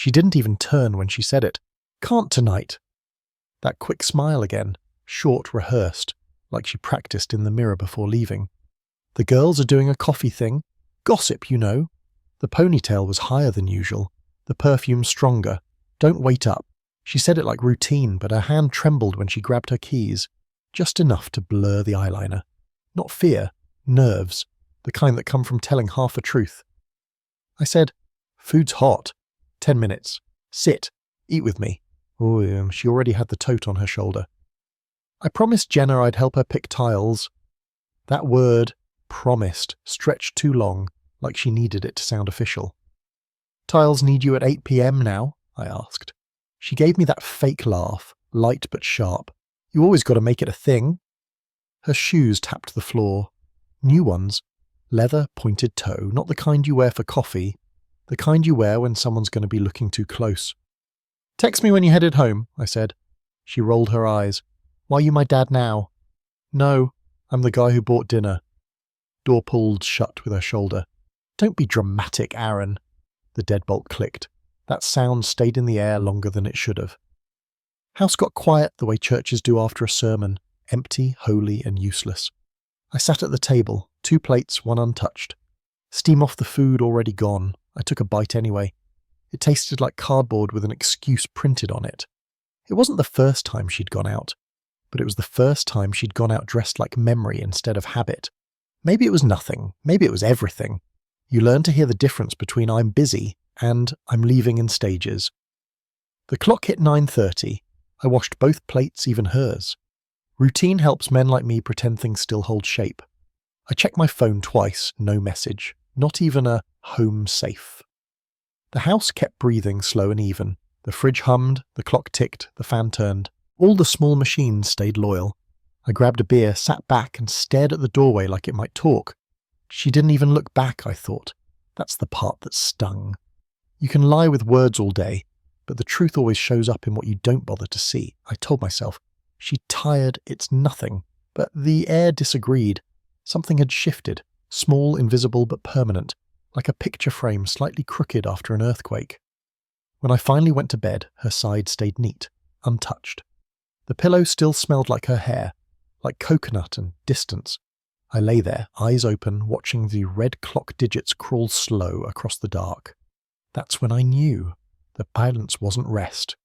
She didn't even turn when she said it. "Can't tonight." That quick smile again, short, rehearsed, like she practiced in the mirror before leaving. "The girls are doing a coffee thing. Gossip, you know." The ponytail was higher than usual, the perfume stronger. "Don't wait up." She said it like routine, but her hand trembled when she grabbed her keys, just enough to blur the eyeliner. Not fear, nerves, the kind that come from telling half a truth. I said, "Food's hot. 10 minutes. Sit. Eat with me." Oh, she already had the tote on her shoulder. "I promised Jenna I'd help her pick tiles." That word, promised, stretched too long, like she needed it to sound official. "Tiles need you at 8 p.m. now?" I asked. She gave me that fake laugh, light but sharp. "You always got to make it a thing." Her shoes tapped the floor. New ones. Leather pointed toe, not the kind you wear for coffee, the kind you wear when someone's going to be looking too close. "Text me when you're headed home," I said. She rolled her eyes. "Why are you my dad now?" "No, I'm the guy who bought dinner." Door pulled shut with her shoulder. "Don't be dramatic, Aaron." The deadbolt clicked. That sound stayed in the air longer than it should have. House got quiet the way churches do after a sermon, empty, holy, and useless. I sat at the table, 2 plates, 1 untouched. Steam off the food already gone. I took a bite anyway. It tasted like cardboard with an excuse printed on it. It wasn't the first time she'd gone out, but it was the first time she'd gone out dressed like memory instead of habit. Maybe it was nothing. Maybe it was everything. You learn to hear the difference between "I'm busy" and "I'm leaving in stages." The clock hit 9:30. I washed both plates, even hers. Routine helps men like me pretend things still hold shape. I checked my phone twice, no message. Not even a "home safe." The house kept breathing slow and even. The fridge hummed, the clock ticked, the fan turned. All the small machines stayed loyal. I grabbed a beer, sat back, and stared at the doorway like it might talk. She didn't even look back, I thought. That's the part that stung. You can lie with words all day, but the truth always shows up in what you don't bother to see. I told myself, "She's tired, it's nothing." But the air disagreed. Something had shifted, small, invisible, but permanent, like a picture frame slightly crooked after an earthquake. When I finally went to bed, her side stayed neat, untouched. The pillow still smelled like her hair, like coconut and distance. I lay there, eyes open, watching the red clock digits crawl slow across the dark. That's when I knew that violence wasn't rest.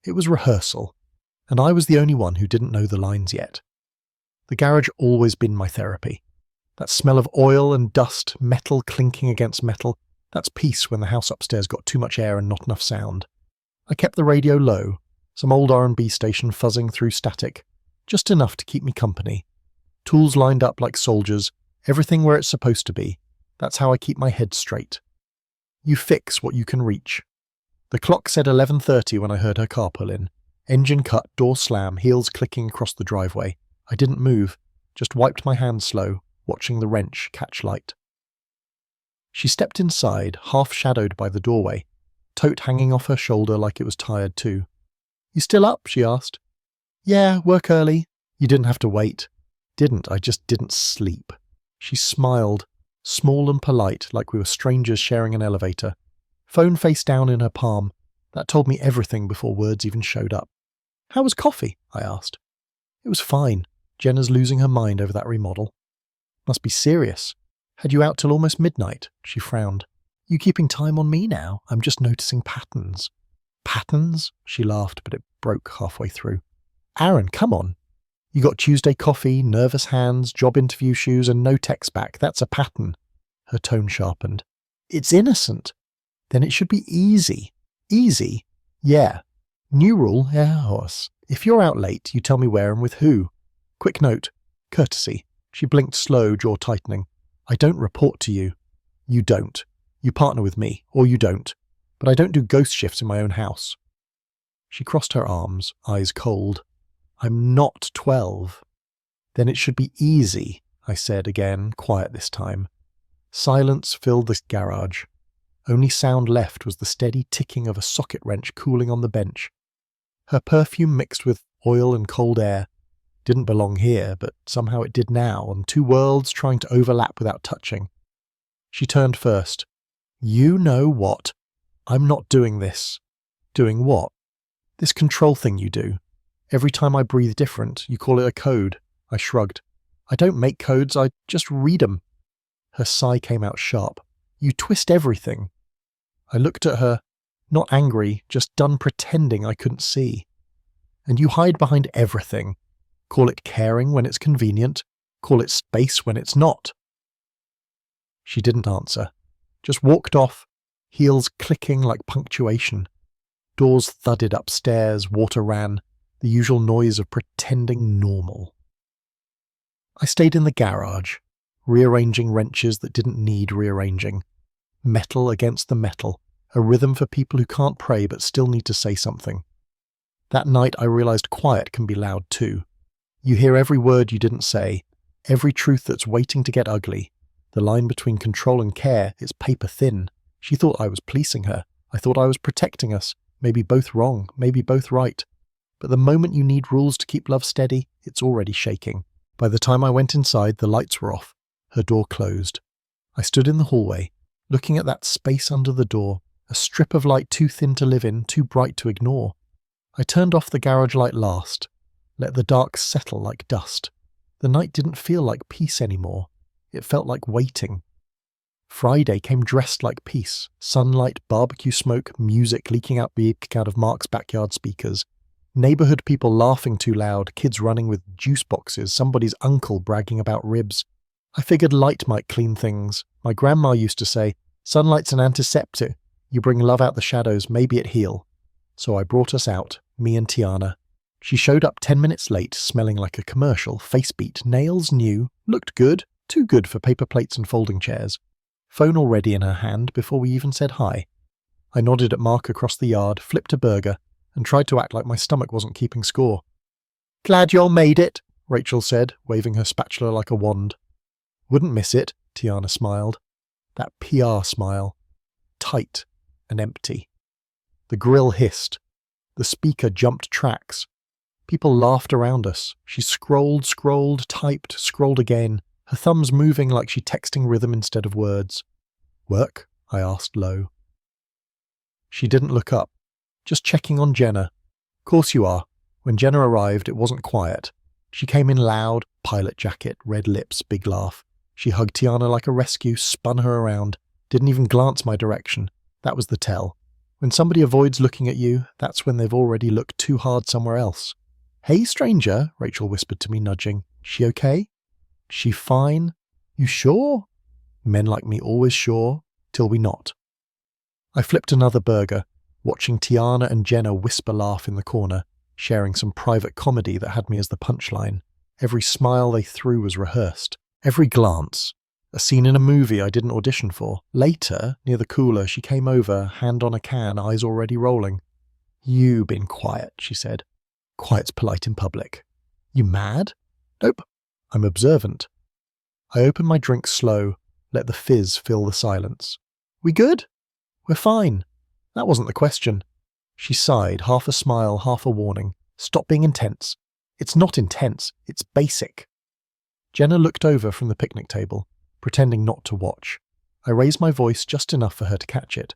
It was rehearsal, and I was the only one who didn't know the lines yet. The garage always been my therapy. That smell of oil and dust, metal clinking against metal, that's peace when the house upstairs got too much air and not enough sound. I kept the radio low, some old R&B station fuzzing through static, just enough to keep me company. Tools lined up like soldiers, everything where it's supposed to be. That's how I keep my head straight. You fix what you can reach. The clock said 11:30 when I heard her car pull in. Engine cut, door slam, heels clicking across the driveway. I didn't move, just wiped my hand slow, watching the wrench catch light. She stepped inside, half-shadowed by the doorway, tote hanging off her shoulder like it was tired too. "You still up?" she asked. "Yeah, work early." "You didn't have to wait." "Didn't, I just didn't sleep." She smiled, small and polite, like we were strangers sharing an elevator. Phone face down in her palm. That told me everything before words even showed up. "How was coffee?" I asked. "It was fine. Jenna's losing her mind over that remodel." "Must be serious. Had you out till almost midnight?" She frowned. "You keeping time on me now? I'm just noticing patterns." "Patterns?" She laughed, but it broke halfway through. "Aaron, come on. You got Tuesday coffee, nervous hands, job interview shoes, and no text back. That's a pattern." Her tone sharpened. "It's innocent. Then it should be easy." "Easy?" "Yeah. New rule, horse. If you're out late, you tell me where and with who. Quick note. Courtesy." She blinked slow, jaw tightening. "I don't report to you." "You don't. You partner with me, or you don't. But I don't do ghost shifts in my own house." She crossed her arms, eyes cold. "I'm not 12. "Then it should be easy," I said again, quiet this time. Silence filled the garage. Only sound left was the steady ticking of a socket wrench cooling on the bench. Her perfume mixed with oil and cold air. Didn't belong here, but somehow it did now, on 2 worlds trying to overlap without touching. She turned first. "You know what?" I'm not doing this. Doing what? This control thing you do. Every time I breathe different, you call it a code. I shrugged. I don't make codes, I just read them. Her sigh came out sharp. You twist everything. I looked at her, not angry, just done pretending I couldn't see. And you hide behind everything. Call it caring when it's convenient. Call it space when it's not. She didn't answer. Just walked off, heels clicking like punctuation. Doors thudded upstairs, water ran, the usual noise of pretending normal. I stayed in the garage, rearranging wrenches that didn't need rearranging. Metal against the metal, a rhythm for people who can't pray but still need to say something. That night I realized quiet can be loud too. You hear every word you didn't say, every truth that's waiting to get ugly. The line between control and care is paper thin. She thought I was policing her. I thought I was protecting us. Maybe both wrong, maybe both right. But the moment you need rules to keep love steady, it's already shaking. By the time I went inside, the lights were off. Her door closed. I stood in the hallway, looking at that space under the door, a strip of light too thin to live in, too bright to ignore. I turned off the garage light last, let the dark settle like dust. The night didn't feel like peace anymore. It felt like waiting. Friday came dressed like peace. Sunlight, barbecue smoke, music leaking out of Mark's backyard speakers. Neighborhood people laughing too loud, kids running with juice boxes, somebody's uncle bragging about ribs. I figured light might clean things. My grandma used to say, sunlight's an antiseptic. You bring love out the shadows, maybe it heal. So I brought us out, me and Tiana. She showed up 10 minutes late, smelling like a commercial, face beat, nails new, looked good, too good for paper plates and folding chairs. Phone already in her hand before we even said hi. I nodded at Mark across the yard, flipped a burger, and tried to act like my stomach wasn't keeping score. Glad y'all made it, Rachel said, waving her spatula like a wand. Wouldn't miss it, Tiana smiled. That PR smile. Tight and empty. The grill hissed. The speaker jumped tracks. People laughed around us. She scrolled, typed, scrolled again, her thumbs moving like she texting rhythm instead of words. Work? I asked low. She didn't look up. Just checking on Jenna. Course you are. When Jenna arrived, it wasn't quiet. She came in loud, pilot jacket, red lips, big laugh. She hugged Tiana like a rescue, spun her around, didn't even glance my direction. That was the tell. When somebody avoids looking at you, that's when they've already looked too hard somewhere else. Hey, stranger, Rachel whispered to me, nudging. She okay? She fine? You sure? Men like me always sure, till we not. I flipped another burger, watching Tiana and Jenna whisper laugh in the corner, sharing some private comedy that had me as the punchline. Every smile they threw was rehearsed. Every glance. A scene in a movie I didn't audition for. Later, near the cooler, she came over, hand on a can, eyes already rolling. You been quiet, she said. Quiet's polite in public. You mad? Nope. I'm observant. I opened my drink slow, let the fizz fill the silence. We good? We're fine. That wasn't the question. She sighed, half a smile, half a warning. Stop being intense. It's not intense, it's basic. Jenna looked over from the picnic table, pretending not to watch. I raised my voice just enough for her to catch it.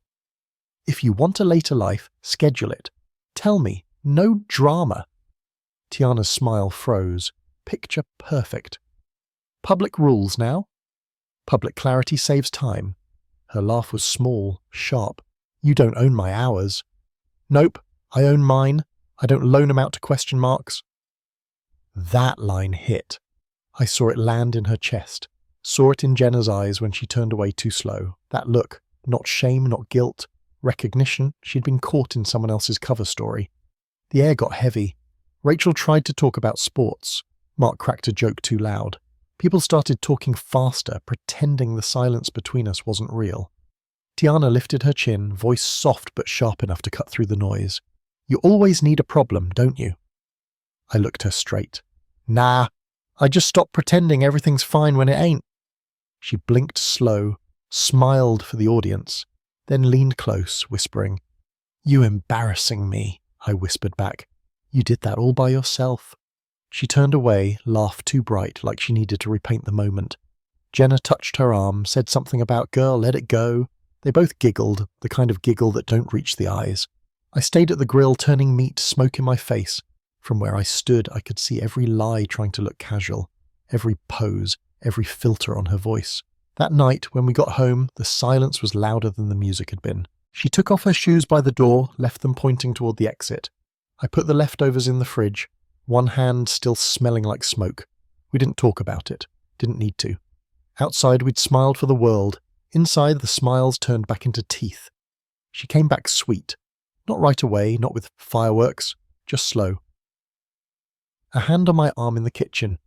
If you want a later life, schedule it. Tell me, no drama. Tiana's smile froze. Picture perfect. Public rules now? Public clarity saves time. Her laugh was small, sharp. You don't own my hours. Nope, I own mine. I don't loan them out to question marks. That line hit. I saw it land in her chest. Saw it in Jenna's eyes when she turned away too slow. That look, not shame, not guilt. Recognition she'd been caught in someone else's cover story. The air got heavy. Rachel tried to talk about sports. Mark cracked a joke too loud. People started talking faster, pretending the silence between us wasn't real. Tiana lifted her chin, voice soft but sharp enough to cut through the noise. You always need a problem, don't you? I looked her straight. Nah, I just stopped pretending everything's fine when it ain't. She blinked slow, smiled for the audience, then leaned close, whispering, You embarrassing me, I whispered back. You did that all by yourself. She turned away, laughed too bright, like she needed to repaint the moment. Jenna touched her arm, said something about, Girl, let it go. They both giggled, the kind of giggle that don't reach the eyes. I stayed at the grill turning meat, smoke in my face. From where I stood, I could see every lie trying to look casual, every pose, every filter on her voice. That night, when we got home, the silence was louder than the music had been. She took off her shoes by the door, left them pointing toward the exit. I put the leftovers in the fridge, one hand still smelling like smoke. We didn't talk about it. Didn't need to. Outside, we'd smiled for the world. Inside, the smiles turned back into teeth. She came back sweet. Not right away, not with fireworks, just slow. A hand on my arm in the kitchen.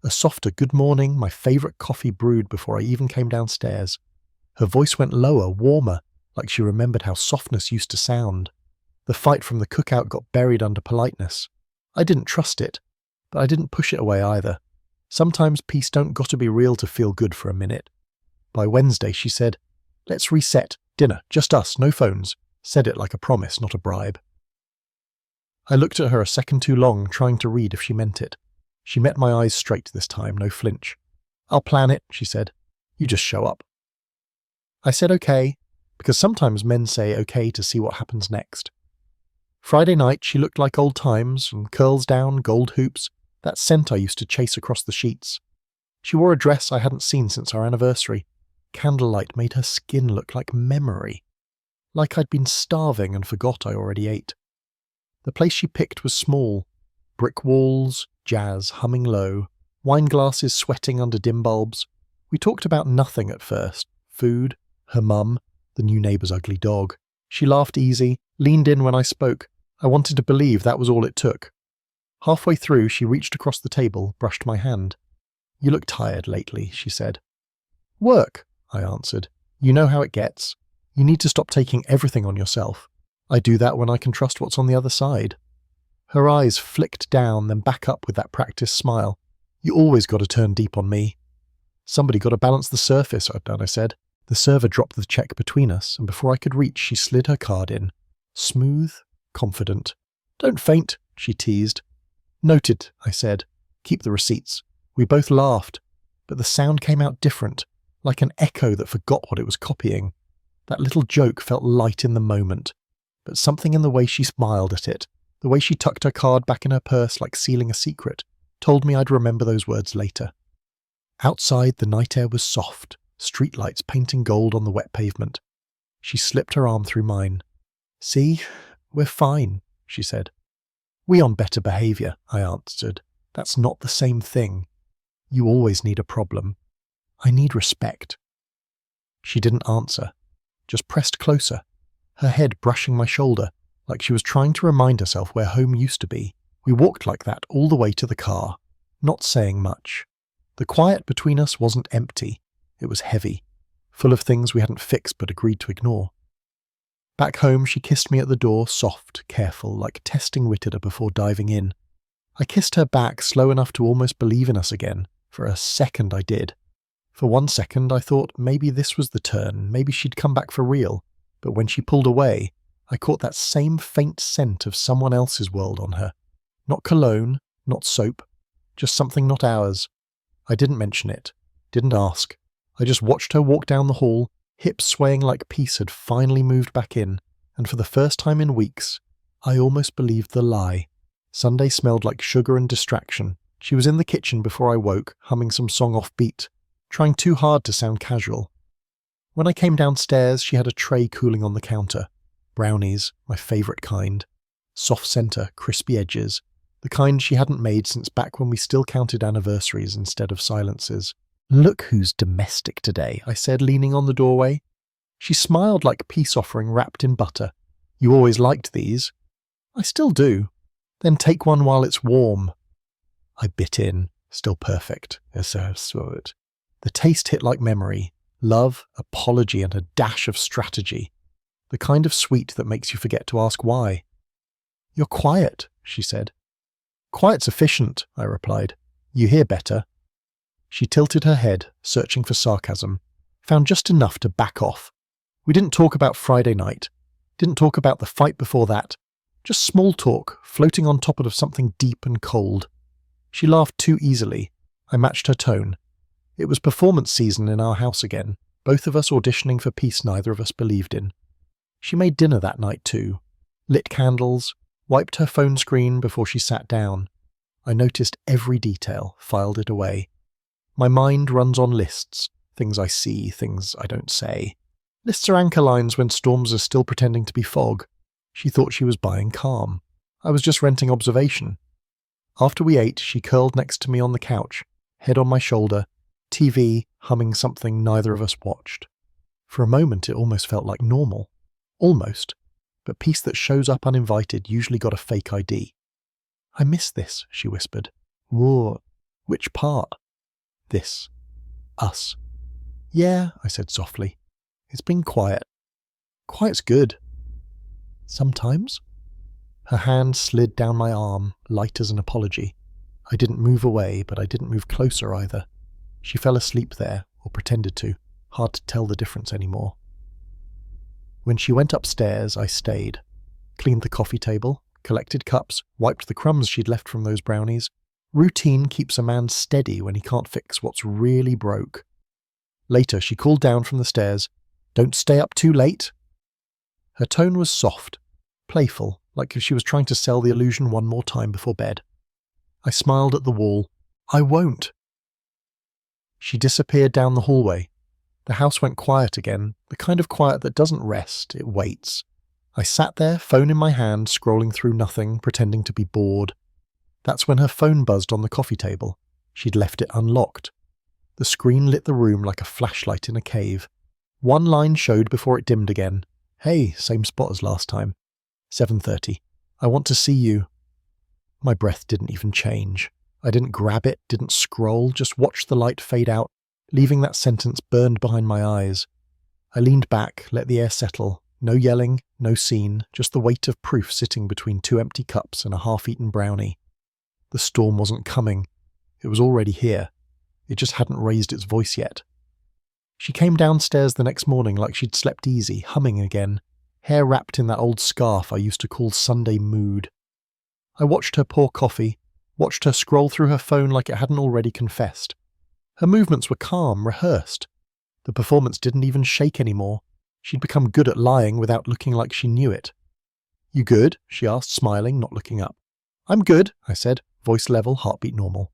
A softer good morning, my favourite coffee brewed before I even came downstairs. Her voice went lower, warmer, like she remembered how softness used to sound. The fight from the cookout got buried under politeness. I didn't trust it, but I didn't push it away either. Sometimes peace don't got to be real to feel good for a minute. By Wednesday, she said, "Let's reset. Dinner, just us, no phones." Said it like a promise, not a bribe. I looked at her a second too long, trying to read if she meant it. She met my eyes straight this time, no flinch. "I'll plan it," she said. "You just show up." I said okay, because sometimes men say okay to see what happens next. Friday night, she looked like old times, and curls down, gold hoops, that scent I used to chase across the sheets. She wore a dress I hadn't seen since our anniversary. Candlelight made her skin look like memory. Like I'd been starving and forgot I already ate. The place she picked was small. Brick walls, jazz humming low, wine glasses sweating under dim bulbs. We talked about nothing at first. Food, her mum, the new neighbour's ugly dog. She laughed easy, leaned in when I spoke. I wanted to believe that was all it took. Halfway through, she reached across the table, brushed my hand. "You look tired lately," she said. "Work," I answered. "You know how it gets. You need to stop taking everything on yourself. I do that when I can trust what's on the other side." Her eyes flicked down, then back up with that practiced smile. "You always got to turn deep on me." "Somebody got to balance the surface," I said. The server dropped the check between us, and before I could reach, she slid her card in. Smooth, confident. "Don't faint," she teased. "Noted," I said. "Keep the receipts." We both laughed, but the sound came out different, like an echo that forgot what it was copying. That little joke felt light in the moment, but something in the way she smiled at it, the way she tucked her card back in her purse like sealing a secret, told me I'd remember those words later. Outside, the night air was soft, streetlights painting gold on the wet pavement. She slipped her arm through mine. "See, we're fine," she said. "We on better behaviour," I answered. "That's not the same thing. You always need a problem. I need respect." She didn't answer, just pressed closer, her head brushing my shoulder, like she was trying to remind herself where home used to be. We walked like that all the way to the car, not saying much. The quiet between us wasn't empty, it was heavy, full of things we hadn't fixed but agreed to ignore. Back home, she kissed me at the door, soft, careful, like testing Wittida before diving in. I kissed her back slow enough to almost believe in us again. For a second I did. For 1 second I thought maybe this was the turn, maybe she'd come back for real, but when she pulled away, I caught that same faint scent of someone else's world on her. Not cologne, not soap, just something not ours. I didn't mention it, didn't ask. I just watched her walk down the hall, hips swaying like peace had finally moved back in, and for the first time in weeks, I almost believed the lie. Sunday smelled like sugar and distraction. She was in the kitchen before I woke, humming some song off beat, trying too hard to sound casual. When I came downstairs, she had a tray cooling on the counter. Brownies, my favourite kind. Soft centre, crispy edges. The kind she hadn't made since back when we still counted anniversaries instead of silences. "Look who's domestic today," I said, leaning on the doorway. She smiled like peace offering wrapped in butter. "You always liked these." "I still do." "Then take one while it's warm." I bit in, still perfect. The taste hit like memory. Love, apology, and a dash of strategy. The kind of sweet that makes you forget to ask why. "You're quiet," she said. "Quiet's efficient," I replied. "You hear better." She tilted her head, searching for sarcasm, found just enough to back off. We didn't talk about Friday night, didn't talk about the fight before that, just small talk, floating on top of something deep and cold. She laughed too easily. I matched her tone. It was performance season in our house again. both of us auditioning for peace neither of us believed in. She made dinner that night too, lit candles, wiped her phone screen before she sat down. I noticed every detail, filed it away. My mind runs on lists, things I see, things I don't say. Lists are anchor lines when storms are still pretending to be fog. She thought she was buying calm. I was just renting observation. After we ate, she curled next to me on the couch, head on my shoulder, TV humming something neither of us watched. For a moment it almost felt like normal. Almost. But peace that shows up uninvited usually got a fake ID. "I miss this," she whispered. "Whoa, which part?" "This. Us." "Yeah," I said softly. "It's been quiet." "Quiet's good." "Sometimes?" Her hand slid down my arm, light as an apology. I didn't move away, but I didn't move closer either. She fell asleep there, or pretended to. Hard to tell the difference anymore. When she went upstairs, I stayed. Cleaned the coffee table, collected cups, wiped the crumbs she'd left from those brownies. Routine keeps a man steady when he can't fix what's really broke. Later, she called down from the stairs, "Don't stay up too late." Her tone was soft, playful, like if she was trying to sell the illusion one more time before bed. I smiled at the wall. "I won't." She disappeared down the hallway. The house went quiet again, the kind of quiet that doesn't rest, it waits. I sat there, phone in my hand, scrolling through nothing, pretending to be bored. That's when her phone buzzed on the coffee table. She'd left it unlocked. The screen lit the room like a flashlight in a cave. One line showed before it dimmed again. "Hey, same spot as last time. 7:30. I want to see you." My breath didn't even change. I didn't grab it, didn't scroll, just watched the light fade out, leaving that sentence burned behind my eyes. I leaned back, let the air settle. No yelling, no scene, just the weight of proof sitting between two empty cups and a half-eaten brownie. The storm wasn't coming. It was already here. It just hadn't raised its voice yet. She came downstairs the next morning like she'd slept easy, humming again, hair wrapped in that old scarf I used to call Sunday mood. I watched her pour coffee, watched her scroll through her phone like it hadn't already confessed. Her movements were calm, rehearsed. The performance didn't even shake anymore. She'd become good at lying without looking like she knew it. "You good?" she asked, smiling, not looking up. "I'm good," I said, voice level, heartbeat normal.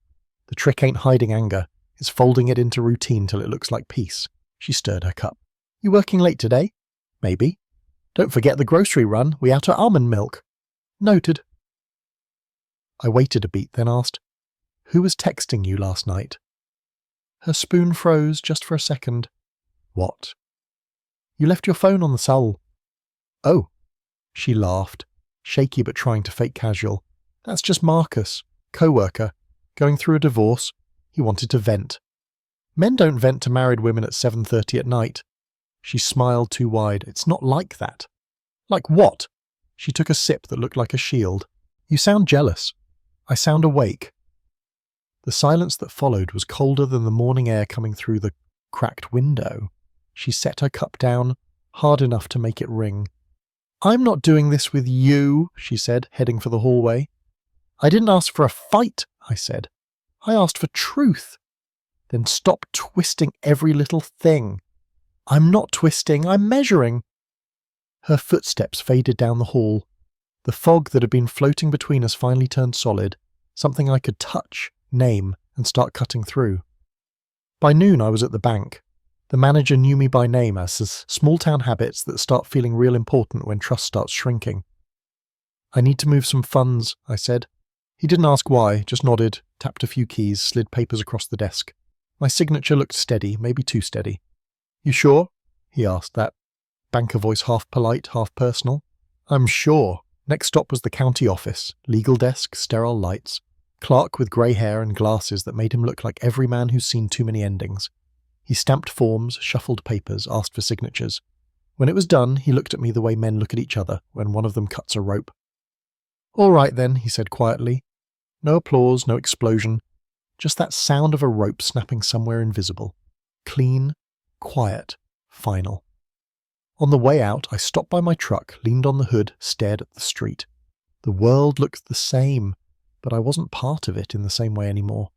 The trick ain't hiding anger. It's folding it into routine till it looks like peace. She stirred her cup. "You working late today?" "Maybe." "Don't forget the grocery run. We out of almond milk." "Noted." I waited a beat, then asked, "Who was texting you last night?" Her spoon froze just for a second. "What?" "You left your phone on the Soul." "Oh." She laughed, shaky but trying to fake casual. "That's just Marcus, co-worker, going through a divorce. He wanted to vent." "Men don't vent to married women at 7:30 at night." She smiled too wide. "It's not like that." "Like what?" She took a sip that looked like a shield. "You sound jealous." "I sound awake." The silence that followed was colder than the morning air coming through the cracked window. She set her cup down, hard enough to make it ring. "I'm not doing this with you," she said, heading for the hallway. "I didn't ask for a fight," I said. "I asked for truth." "Then stop twisting every little thing." "I'm not twisting, I'm measuring." Her footsteps faded down the hall. The fog that had been floating between us finally turned solid, something I could touch, name, and start cutting through. By noon I was at the bank. The manager knew me by name as small-town habits that start feeling real important when trust starts shrinking. "I need to move some funds," I said. He didn't ask why, just nodded, tapped a few keys, slid papers across the desk. My signature looked steady, maybe too steady. "You sure?" he asked, that banker voice half polite, half personal. "I'm sure." Next stop was the county office, legal desk, sterile lights. Clerk with grey hair and glasses that made him look like every man who's seen too many endings. He stamped forms, shuffled papers, asked for signatures. When it was done, he looked at me the way men look at each other when one of them cuts a rope. "All right then," he said quietly. No applause, no explosion. Just that sound of a rope snapping somewhere invisible. Clean, quiet, final. On the way out, I stopped by my truck, leaned on the hood, stared at the street. The world looked the same, but I wasn't part of it in the same way anymore.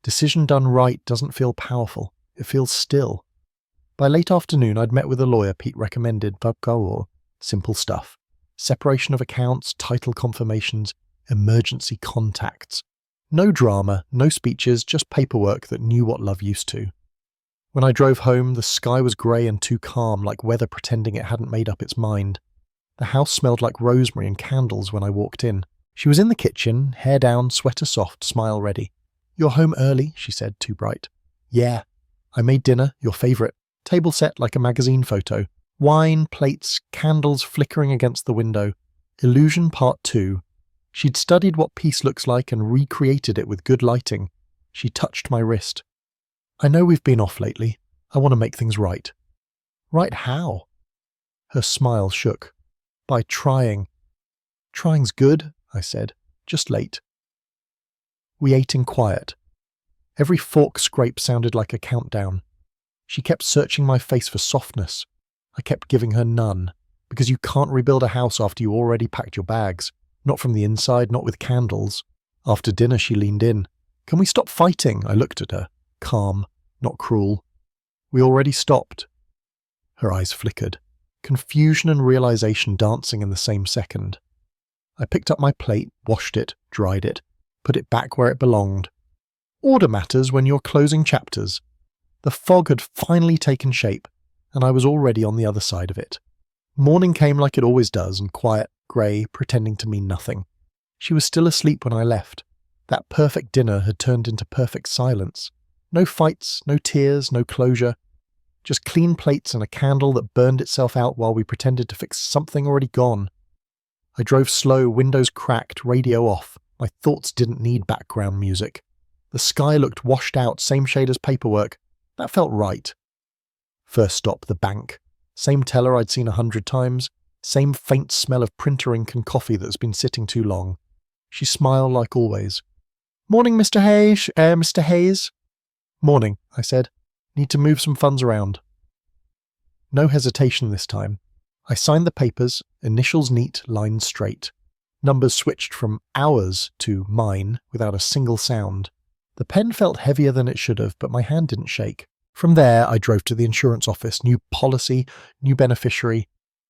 Decision done right doesn't feel powerful. It feels still. By late afternoon, I'd met with a lawyer Pete recommended, Babgaul. Simple stuff. Separation of accounts, title confirmations, emergency contacts. No drama, no speeches, just paperwork that knew what love used to. When I drove home, the sky was grey and too calm, like weather pretending it hadn't made up its mind. The house smelled like rosemary and candles when I walked in. She was in the kitchen, hair down, sweater soft, smile ready. "You're home early," she said, too bright. "Yeah. I made dinner, your favourite. Table set like a magazine photo. Wine, plates, candles flickering against the window. Illusion Part 2. She'd studied what peace looks like and recreated it with good lighting. She touched my wrist. "I know we've been off lately. I want to make things right." "Right how?" Her smile shook. "By trying." "Trying's good," I said. "Just late." We ate in quiet. Every fork scrape sounded like a countdown. She kept searching my face for softness. I kept giving her none, because you can't rebuild a house after you already packed your bags. Not from the inside, not with candles. After dinner she leaned in. "Can we stop fighting?" I looked at her. Calm, not cruel. "We already stopped." Her eyes flickered. Confusion and realization dancing in the same second. I picked up my plate, washed it, dried it, put it back where it belonged. Order matters when you're closing chapters. The fog had finally taken shape, and I was already on the other side of it. Morning came like it always does, and quiet, grey, pretending to mean nothing. She was still asleep when I left. That perfect dinner had turned into perfect silence. No fights, no tears, no closure. Just clean plates and a candle that burned itself out while we pretended to fix something already gone. I drove slow, windows cracked, radio off. My thoughts didn't need background music. The sky looked washed out, same shade as paperwork. That felt right. First stop, the bank. Same teller I'd seen 100 times. Same faint smell of printer ink and coffee that's been sitting too long. She smiled like always. "Morning, Mr. Hayes. Mr. Hayes." "Morning," I said. "Need to move some funds around." No hesitation this time. I signed the papers, initials neat, lines straight. Numbers switched from ours to mine without a single sound. The pen felt heavier than it should have, but my hand didn't shake. From there, I drove to the insurance office. New policy, new beneficiary.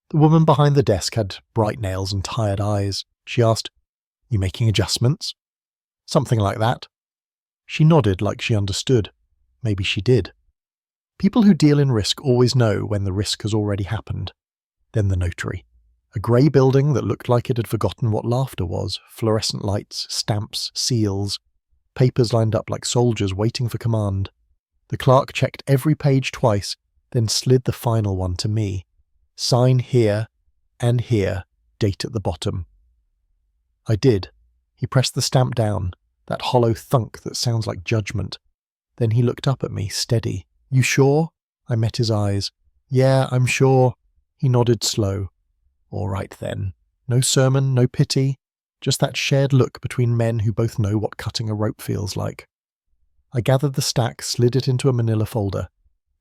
The woman behind the desk had bright nails and tired eyes. She asked, "You making adjustments?" "Something like that." She nodded like she understood. Maybe she did. People who deal in risk always know when the risk has already happened. Then the notary. A grey building that looked like it had forgotten what laughter was. Fluorescent lights, stamps, seals. Papers lined up like soldiers waiting for command. The clerk checked every page twice, then slid the final one to me. "Sign here and here, date at the bottom." I did. He pressed the stamp down, that hollow thunk that sounds like judgment. Then he looked up at me, steady. "You sure?" I met his eyes. "Yeah, I'm sure." He nodded slow. "All right then. No sermon, no pity. Just that shared look between men who both know what cutting a rope feels like." I gathered the stack, slid it into a manila folder.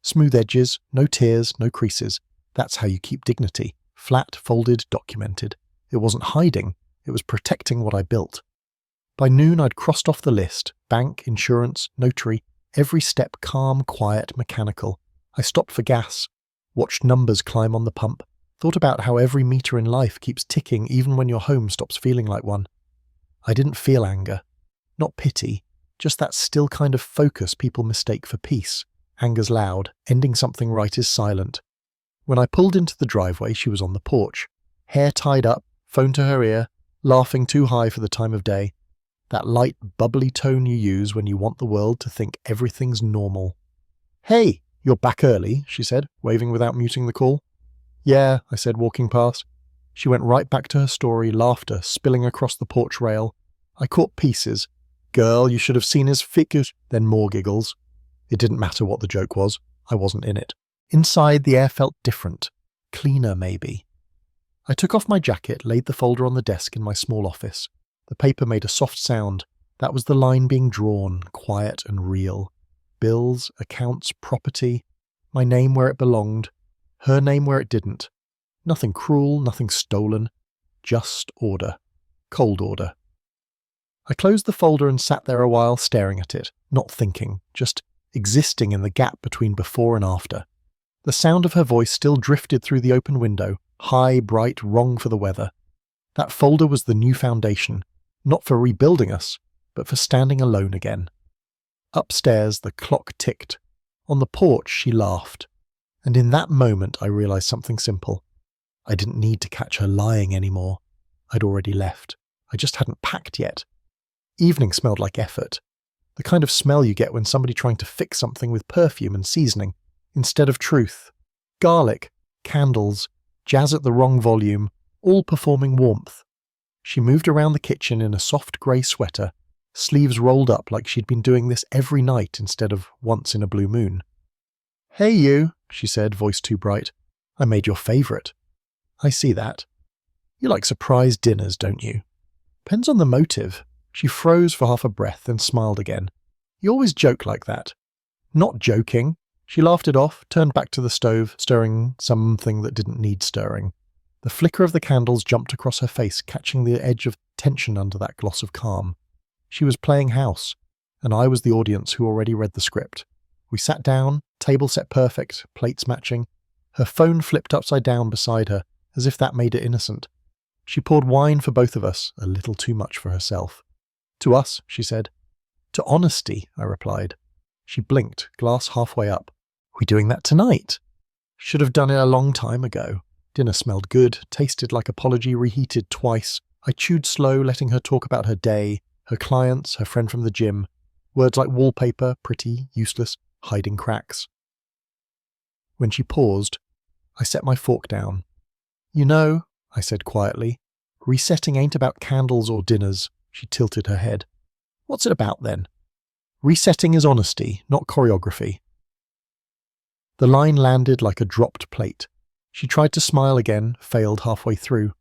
Smooth edges, no tears, no creases. That's how you keep dignity. Flat, folded, documented. It wasn't hiding. It was protecting what I built. By noon I'd crossed off the list. Bank, insurance, notary. Every step calm, quiet, mechanical. I stopped for gas. Watched numbers climb on the pump. Thought about how every meter in life keeps ticking even when your home stops feeling like one. I didn't feel anger. Not pity. Just that still kind of focus people mistake for peace. Anger's loud. Ending something right is silent. When I pulled into the driveway, she was on the porch. Hair tied up, phone to her ear, laughing too high for the time of day. That light, bubbly tone you use when you want the world to think everything's normal. "Hey, you're back early," she said, waving without muting the call. "Yeah," I said, walking past. She went right back to her story, laughter spilling across the porch rail. I caught pieces. "Girl, you should have seen his figures." Then more giggles. It didn't matter what the joke was. I wasn't in it. Inside, the air felt different. Cleaner, maybe. I took off my jacket, laid the folder on the desk in my small office. The paper made a soft sound. That was the line being drawn, quiet and real. Bills, accounts, property. My name where it belonged. Her name where it didn't. Nothing cruel, nothing stolen. Just order. Cold order. I closed the folder and sat there a while staring at it, not thinking, just existing in the gap between before and after. The sound of her voice still drifted through the open window, high, bright, wrong for the weather. That folder was the new foundation, not for rebuilding us, but for standing alone again. Upstairs, the clock ticked. On the porch, she laughed. And in that moment, I realized something simple. I didn't need to catch her lying anymore. I'd already left. I just hadn't packed yet. Evening smelled like effort. The kind of smell you get when somebody trying to fix something with perfume and seasoning, instead of truth. Garlic, candles, jazz at the wrong volume, all performing warmth. She moved around the kitchen in a soft grey sweater, sleeves rolled up like she'd been doing this every night instead of once in a blue moon. "Hey you," she said, voice too bright. "I made your favourite." "I see that. You like surprise dinners, don't you?" "Depends on the motive." She froze for half a breath, then smiled again. "You always joke like that." "Not joking." She laughed it off, turned back to the stove, stirring something that didn't need stirring. The flicker of the candles jumped across her face, catching the edge of tension under that gloss of calm. She was playing house, and I was the audience who already read the script. We sat down, table set perfect, plates matching. Her phone flipped upside down beside her, as if that made it innocent. She poured wine for both of us, a little too much for herself. "To us," she said. "To honesty," I replied. She blinked, glass halfway up. "We doing that tonight?" Should have done it a long time ago. Dinner smelled good, tasted like apology reheated twice. I chewed slow, letting her talk about her day, her clients, her friend from the gym. Words like wallpaper, pretty, useless, hiding cracks. When she paused, I set my fork down. "You know," I said quietly, "resetting ain't about candles or dinners." She tilted her head. "What's it about then?" "Resetting is honesty, not choreography." The line landed like a dropped plate. She tried to smile again, failed halfway through.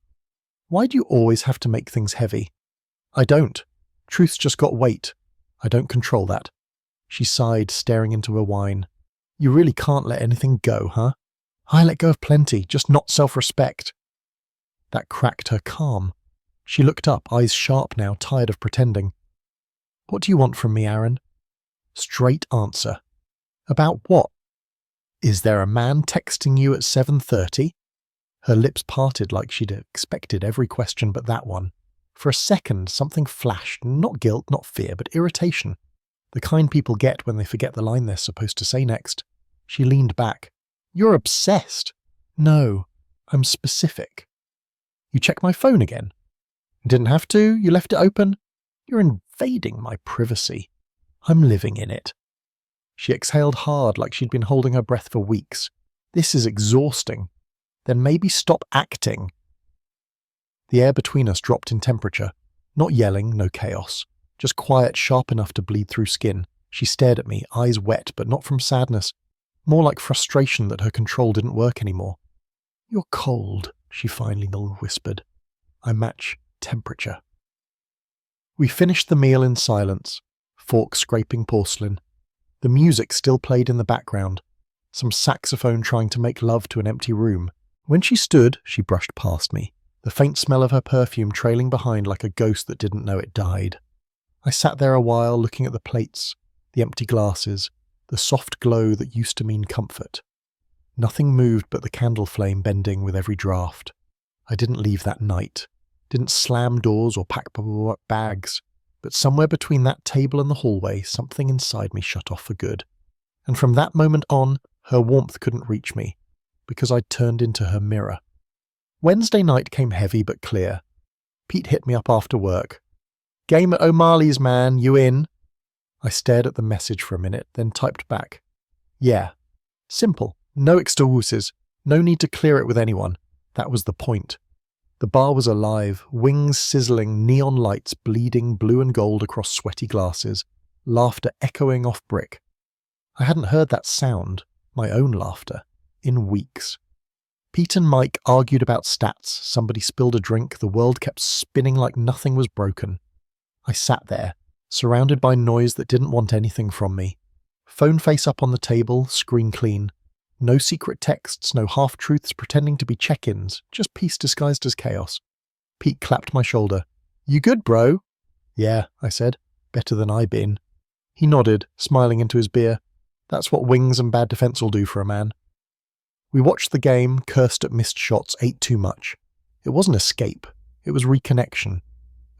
"Why do you always have to make things heavy?" "I don't. Truth's just got weight. I don't control that." She sighed, staring into her wine. "You really can't let anything go, huh?" "I let go of plenty, just not self-respect." That cracked her calm. She looked up, eyes sharp now, tired of pretending. "What do you want from me, Aaron?" Straight answer. "About what?" "Is there a man texting you at 7:30? Her lips parted like she'd expected every question but that one. For a second, something flashed, not guilt, not fear, but irritation. The kind people get when they forget the line they're supposed to say next. She leaned back. "You're obsessed." "No, I'm specific." "You check my phone again?" "Didn't have to, you left it open." "You're invading my privacy." "I'm living in it." She exhaled hard like she'd been holding her breath for weeks. "This is exhausting." "Then maybe stop acting." The air between us dropped in temperature. Not yelling, no chaos. Just quiet, sharp enough to bleed through skin. She stared at me, eyes wet, but not from sadness. More like frustration that her control didn't work anymore. "You're cold," she finally whispered. "I match temperature." We finished the meal in silence, fork scraping porcelain. The music still played in the background, some saxophone trying to make love to an empty room. When she stood, she brushed past me, the faint smell of her perfume trailing behind like a ghost that didn't know it died. I sat there a while looking at the plates, the empty glasses, the soft glow that used to mean comfort. Nothing moved but the candle flame bending with every draught. I didn't leave that night, didn't slam doors or pack bags. But somewhere between that table and the hallway, something inside me shut off for good. And from that moment on, her warmth couldn't reach me, because I'd turned into her mirror. Wednesday night came heavy but clear. Pete hit me up after work. "Game at O'Malley's, man, you in?" I stared at the message for a minute, then typed back. "Yeah." Simple. No excuses. No need to clear it with anyone. That was the point. The bar was alive, wings sizzling, neon lights bleeding blue and gold across sweaty glasses, laughter echoing off brick. I hadn't heard that sound, my own laughter, in weeks. Pete and Mike argued about stats, somebody spilled a drink, the world kept spinning like nothing was broken. I sat there, surrounded by noise that didn't want anything from me. Phone face up on the table, screen clean. No secret texts, no half-truths pretending to be check-ins, just peace disguised as chaos. Pete clapped my shoulder. "You good, bro?" "Yeah," I said. "Better than I been." He nodded, smiling into his beer. "That's what wings and bad defense will do for a man." We watched the game, cursed at missed shots, ate too much. It wasn't escape, it was reconnection.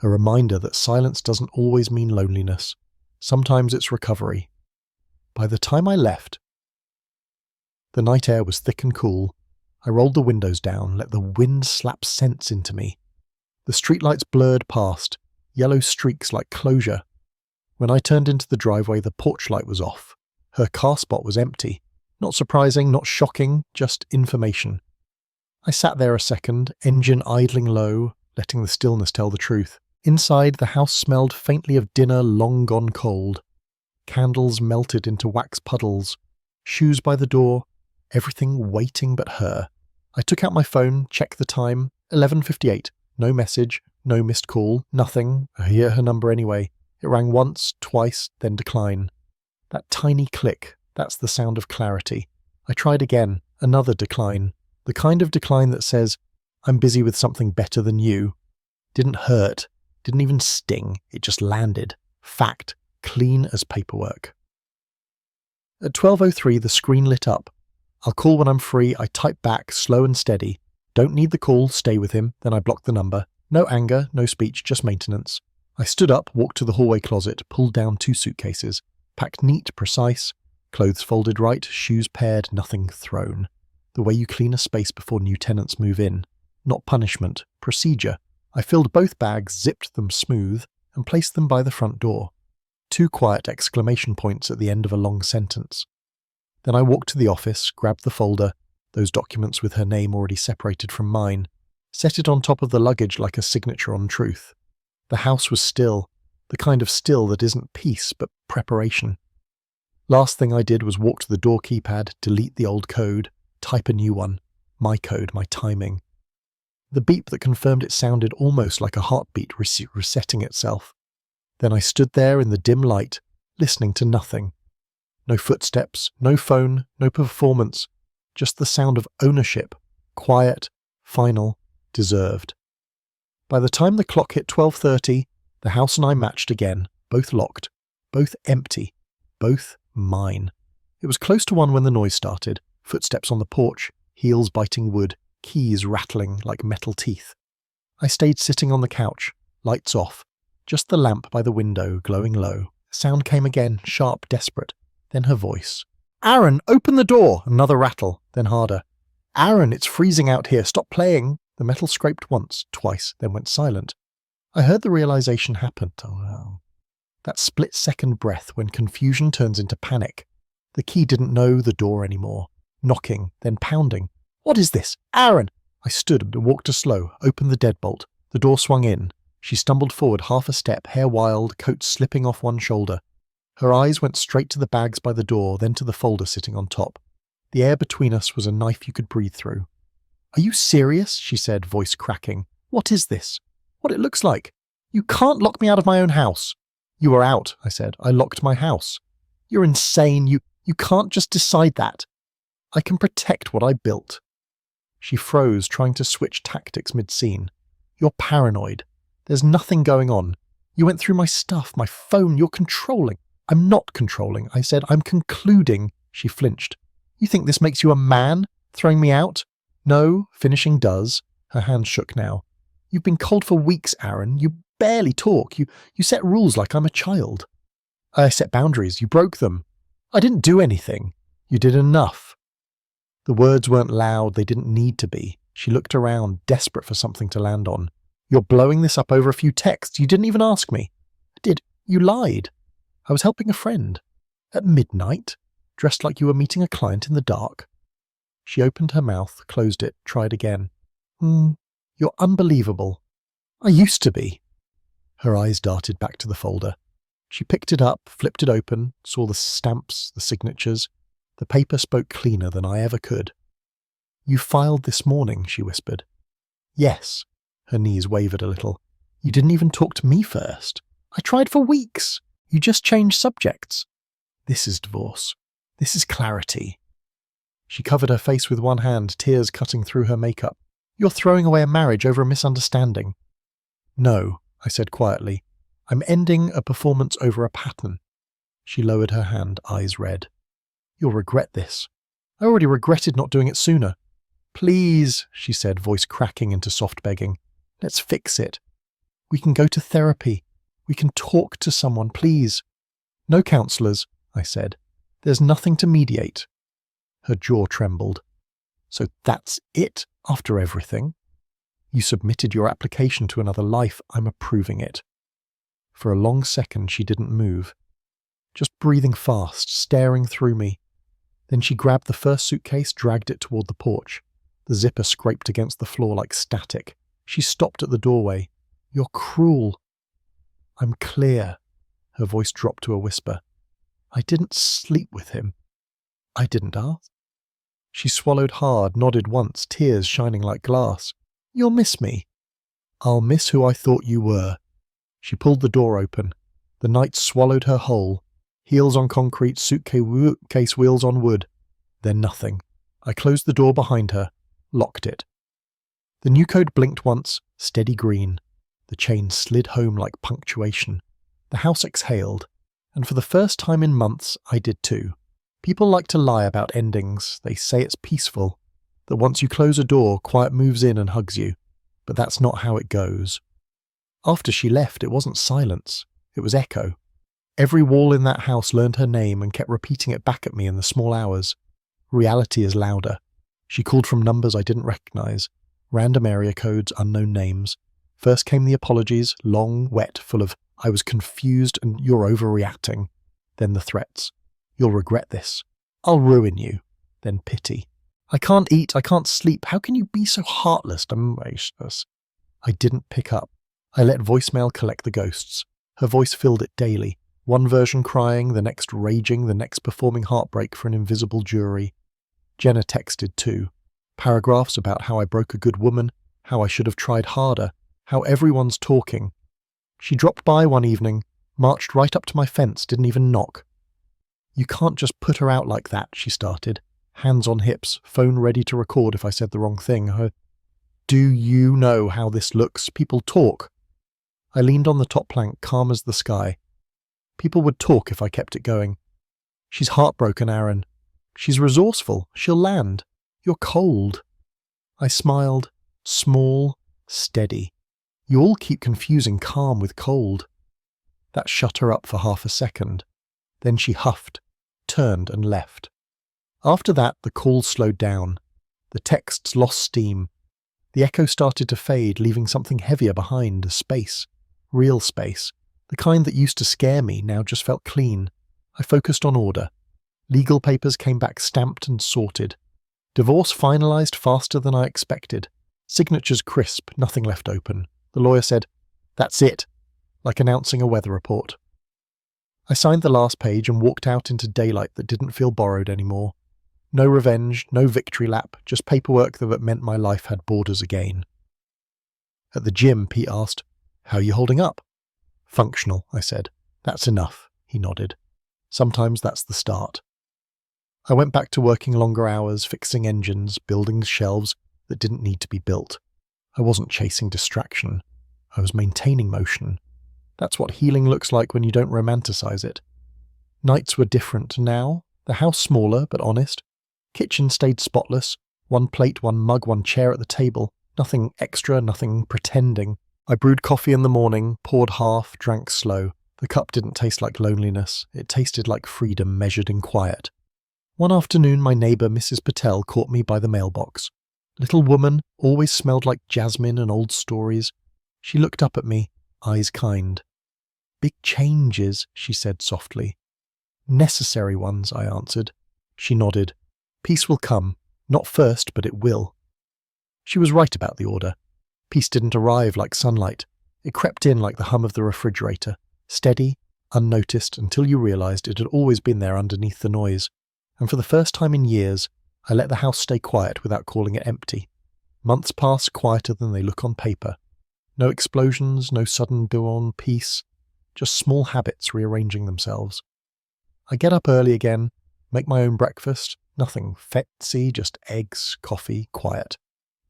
A reminder that silence doesn't always mean loneliness. Sometimes it's recovery. By the time I left, the night air was thick and cool. I rolled the windows down, let the wind slap sense into me. The streetlights blurred past, yellow streaks like closure. When I turned into the driveway, the porch light was off. Her car spot was empty. Not surprising, not shocking, just information. I sat there a second, engine idling low, letting the stillness tell the truth. Inside, the house smelled faintly of dinner long gone cold. Candles melted into wax puddles. Shoes by the door. Everything waiting but her. I took out my phone, checked the time. 11:58. No message, no missed call, nothing. I hear her number anyway. It rang once, twice, then decline. That tiny click, that's the sound of clarity. I tried again. Another decline. The kind of decline that says, I'm busy with something better than you. Didn't hurt. Didn't even sting. It just landed. Fact. Clean as paperwork. At 12:03, the screen lit up. I'll call when I'm free. I type back, slow and steady. Don't need the call, stay with him. Then I blocked the number. No anger, no speech, just maintenance. I stood up, walked to the hallway closet, pulled down 2 suitcases. Packed neat, precise. Clothes folded right, shoes paired, nothing thrown. The way you clean a space before new tenants move in. Not punishment, procedure. I filled both bags, zipped them smooth, and placed them by the front door. 2 quiet exclamation points at the end of a long sentence. Then I walked to the office, grabbed the folder, those documents with her name already separated from mine, set it on top of the luggage like a signature on truth. The house was still, the kind of still that isn't peace but preparation. Last thing I did was walk to the door keypad, delete the old code, type a new one. My code, my timing. The beep that confirmed it sounded almost like a heartbeat resetting itself. Then I stood there in the dim light, listening to nothing. No footsteps, no phone, no performance, just the sound of ownership, quiet, final, deserved. By the time the clock hit 12:30, the house and I matched again, both locked, both empty, both mine. It was close to 1 when the noise started, footsteps on the porch, heels biting wood, keys rattling like metal teeth. I stayed sitting on the couch, lights off, just the lamp by the window glowing low. Sound came again, sharp, desperate. Then her voice. Aaron, open the door! Another rattle, then harder. Aaron, it's freezing out here, stop playing! The metal scraped once, twice, then went silent. I heard the realization happen. Oh no. That split-second breath when confusion turns into panic. The key didn't know the door anymore. Knocking, then pounding. What is this? Aaron! I stood and walked to slow, opened the deadbolt. The door swung in. She stumbled forward half a step, hair wild, coat slipping off one shoulder. Her eyes went straight to the bags by the door, then to the folder sitting on top. The air between us was a knife you could breathe through. Are you serious? She said, voice cracking. What is this? What it looks like? You can't lock me out of my own house. You are out, I said. I locked my house. You're insane. You can't just decide that. I can protect what I built. She froze, trying to switch tactics mid-scene. You're paranoid. There's nothing going on. You went through my stuff, my phone. You're controlling. I'm not controlling, I said. I'm concluding. She flinched. You think this makes you a man? Throwing me out? No, finishing does. Her hand shook now. You've been cold for weeks, Aaron. You barely talk. You set rules like I'm a child. I set boundaries. You broke them. I didn't do anything. You did enough. The words weren't loud. They didn't need to be. She looked around, desperate for something to land on. You're blowing this up over a few texts. You didn't even ask me. I did. You lied. I was helping a friend. At midnight? Dressed like you were meeting a client in the dark? She opened her mouth, closed it, tried again. You're unbelievable. I used to be. Her eyes darted back to the folder. She picked it up, flipped it open, saw the stamps, the signatures. The paper spoke cleaner than I ever could. You filed this morning, she whispered. Yes. Her knees wavered a little. You didn't even talk to me first. I tried for weeks. You just changed subjects. This is divorce. This is clarity. She covered her face with one hand, tears cutting through her makeup. You're throwing away a marriage over a misunderstanding. No, I said quietly. I'm ending a performance over a pattern. She lowered her hand, eyes red. You'll regret this. I already regretted not doing it sooner. Please, she said, voice cracking into soft begging. Let's fix it. We can go to therapy. We can talk to someone, please. No counsellors, I said. There's nothing to mediate. Her jaw trembled. So that's it after everything? You submitted your application to another life. I'm approving it. For a long second, she didn't move. Just breathing fast, staring through me. Then she grabbed the first suitcase, dragged it toward the porch. The zipper scraped against the floor like static. She stopped at the doorway. You're cruel. I'm clear. Her voice dropped to a whisper. I didn't sleep with him. I didn't ask. She swallowed hard, nodded once, tears shining like glass. You'll miss me. I'll miss who I thought you were. She pulled the door open. The night swallowed her whole. Heels on concrete, suitcase wheels on wood. Then nothing. I closed the door behind her, locked it. The new code blinked once, steady green. The chain slid home like punctuation. The house exhaled, and for the first time in months, I did too. People like to lie about endings. They say it's peaceful, that once you close a door, quiet moves in and hugs you. But that's not how it goes. After she left, it wasn't silence. It was echo. Every wall in that house learned her name and kept repeating it back at me in the small hours. Reality is louder. She called from numbers I didn't recognize. Random area codes, unknown names. First came the apologies, long, wet, full of, I was confused and you're overreacting. Then the threats. You'll regret this. I'll ruin you. Then pity. I can't eat, I can't sleep. How can you be so heartless? I didn't pick up. I let voicemail collect the ghosts. Her voice filled it daily. One version crying, the next raging, the next performing heartbreak for an invisible jury. Jenna texted too. Paragraphs about how I broke a good woman, how I should have tried harder, how everyone's talking. She dropped by one evening, marched right up to my fence, didn't even knock. You can't just put her out like that, she started. Hands on hips, phone ready to record if I said the wrong thing. Do you know how this looks? People talk. I leaned on the top plank, calm as the sky. People would talk if I kept it going. She's heartbroken, Aaron. She's resourceful. She'll land. You're cold. I smiled. Small, steady. You all keep confusing calm with cold. That shut her up for half a second. Then she huffed, turned and left. After that, the call slowed down. The texts lost steam. The echo started to fade, leaving something heavier behind, a space. Real space. The kind that used to scare me now just felt clean. I focused on order. Legal papers came back stamped and sorted. Divorce finalized faster than I expected. Signatures crisp, nothing left open. The lawyer said, "That's it," like announcing a weather report. I signed the last page and walked out into daylight that didn't feel borrowed anymore. No revenge, no victory lap, just paperwork that meant my life had borders again. At the gym, Pete asked, "How are you holding up?" "Functional," I said. "That's enough," he nodded. "Sometimes that's the start." I went back to working longer hours, fixing engines, building shelves that didn't need to be built. I wasn't chasing distraction. I was maintaining motion. That's what healing looks like when you don't romanticize it. Nights were different now. The house smaller, but honest. Kitchen stayed spotless. One plate, one mug, one chair at the table. Nothing extra, nothing pretending. I brewed coffee in the morning, poured half, drank slow. The cup didn't taste like loneliness. It tasted like freedom measured in quiet. One afternoon, my neighbour, Mrs. Patel, caught me by the mailbox. Little woman, always smelled like jasmine and old stories. She looked up at me, eyes kind. "Big changes," she said softly. "Necessary ones," I answered. She nodded. "Peace will come. Not first, but it will." She was right about the order. Peace didn't arrive like sunlight. It crept in like the hum of the refrigerator, steady, unnoticed, until you realized it had always been there underneath the noise. And for the first time in years, I let the house stay quiet without calling it empty. Months passed quieter than they look on paper. No explosions, no sudden dawn, peace, just small habits rearranging themselves. I get up early again, make my own breakfast, nothing fancy, just eggs, coffee, quiet.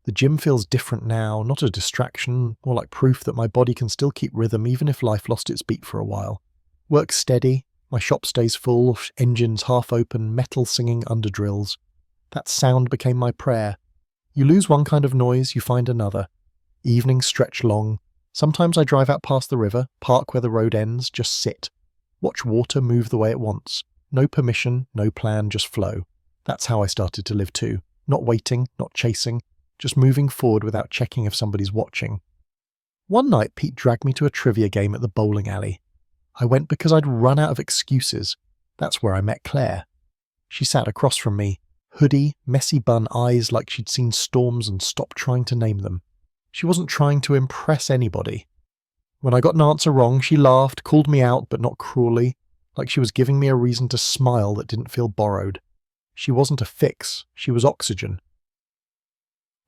The gym feels different now, not a distraction, more like proof that my body can still keep rhythm even if life lost its beat for a while. Work steady, my shop stays full, engines half open, metal singing under drills. That sound became my prayer. You lose one kind of noise, you find another. Evenings stretch long. Sometimes I drive out past the river, park where the road ends, just sit. Watch water move the way it wants. No permission, no plan, just flow. That's how I started to live too. Not waiting, not chasing, just moving forward without checking if somebody's watching. One night, Pete dragged me to a trivia game at the bowling alley. I went because I'd run out of excuses. That's where I met Claire. She sat across from me, hoodie, messy bun eyes like she'd seen storms and stopped trying to name them. She wasn't trying to impress anybody. When I got an answer wrong, she laughed, called me out, but not cruelly, like she was giving me a reason to smile that didn't feel borrowed. She wasn't a fix, she was oxygen.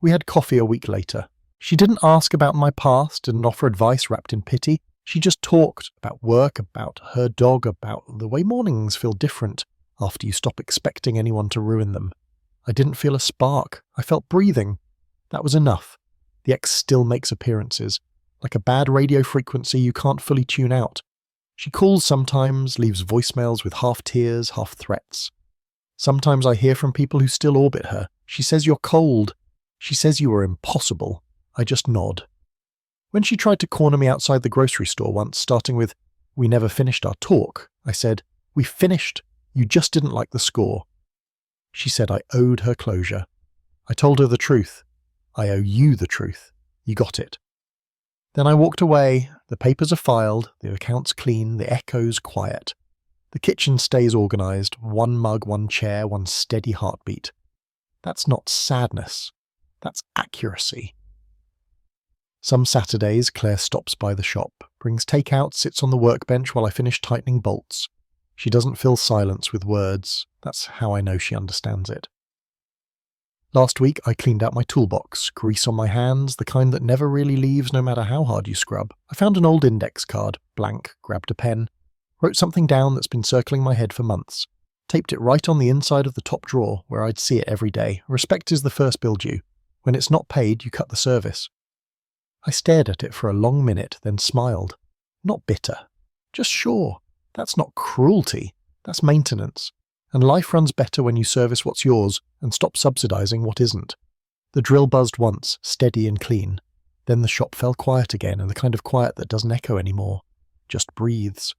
We had coffee a week later. She didn't ask about my past, didn't offer advice wrapped in pity. She just talked about work, about her dog, about the way mornings feel different after you stop expecting anyone to ruin them. I didn't feel a spark. I felt breathing. That was enough. The ex still makes appearances. Like a bad radio frequency you can't fully tune out. She calls sometimes, leaves voicemails with half tears, half threats. Sometimes I hear from people who still orbit her. She says you're cold. She says you are impossible. I just nod. When she tried to corner me outside the grocery store once, starting with, "We never finished our talk," I said, "We finished. You just didn't like the score." She said I owed her closure. I told her the truth. I owe you the truth. You got it. Then I walked away. The papers are filed, the accounts clean, the echoes quiet. The kitchen stays organised, one mug, one chair, one steady heartbeat. That's not sadness. That's accuracy. Some Saturdays, Claire stops by the shop, brings takeout, sits on the workbench while I finish tightening bolts. She doesn't fill silence with words. That's how I know she understands it. Last week, I cleaned out my toolbox, grease on my hands, the kind that never really leaves no matter how hard you scrub. I found an old index card, blank, grabbed a pen, wrote something down that's been circling my head for months, taped it right on the inside of the top drawer where I'd see it every day. Respect is the first bill due. When it's not paid, you cut the service. I stared at it for a long minute, then smiled. Not bitter. Just sure. That's not cruelty. That's maintenance. And life runs better when you service what's yours and stop subsidising what isn't. The drill buzzed once, steady and clean. Then the shop fell quiet again, and the kind of quiet that doesn't echo anymore. Just breathes.